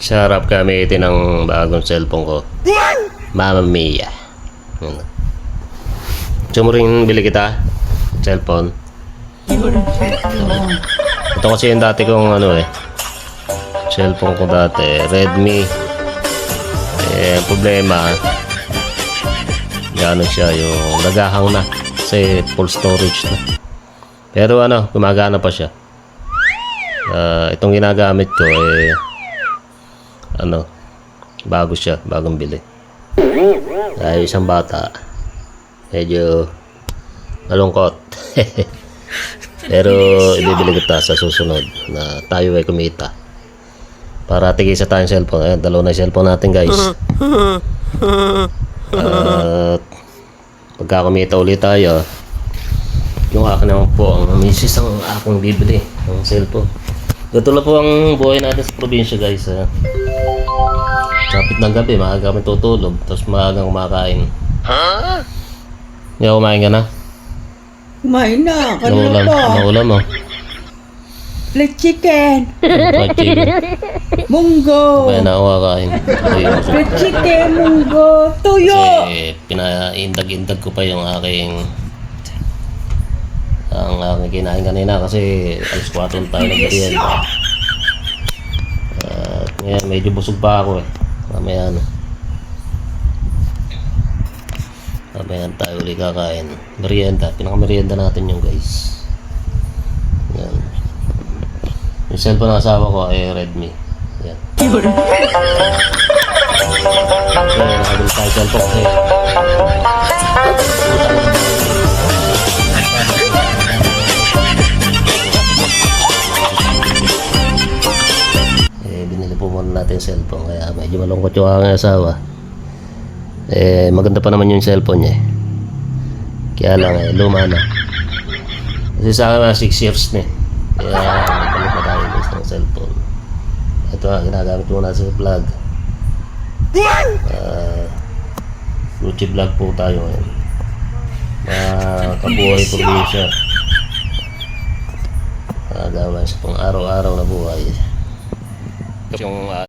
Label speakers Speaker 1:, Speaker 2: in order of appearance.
Speaker 1: Sarap gamitin ng bagong cellphone ko. Mamma mia. Gusto mo rin bili kita? Cellphone. Ito kasi yung dati kong cellphone ko dati, Redmi. Problema, gano'n siya, yung nagahang na kasi full storage na. Pero gumagana pa siya. Itong ginagamit ko bago siya, bagong bili. Dahil isang bata, medyo malungkot. Pero ibibili kita sa susunod na tayo ay kumita para tigisa tayong cellphone. Ayan, dalawa na yung cellphone natin, guys. Pagka kumita ulit tayo, yung akin naman po ang misis ang akong bibili ng cellphone. Ito po ang buhay natin sa probinsya, guys. Kapit ng gabi, maaga kami tutulog, tapos maagang kumakain. Hindi ako kumain ka na?
Speaker 2: Kumain na, kanina pa.
Speaker 1: Ano ulam mo?
Speaker 2: Fried chicken,
Speaker 1: Fried chicken.
Speaker 2: munggo.
Speaker 1: Kaya na ako kakain.
Speaker 2: Fried chicken, munggo, tuyo.
Speaker 1: Kasi pinaindag-indag ko pa yung aking kinain kanina kasi alas 4 tayo nag-merienda. Ngayon medyo busog pa ako mamaya tayo ulit kakain. Merienda, pinaka-merienda natin yung, guys. Yan. Yung cellphone ng asawa ko ay Redmi. Yan. Nakabili tayo cellphone binili po muna natin cellphone, kaya medyo malungkot yung aking asawa. Maganda pa naman yung cellphone niya kaya lang luma na kasi sa akin 6 years na kaya balik na tayo guys ng cellphone. Ito ginagamit muna sa vlog. YouTube vlog po tayo ngayon, kabuhay probinsya, gawin sa pang araw-araw na buhay yung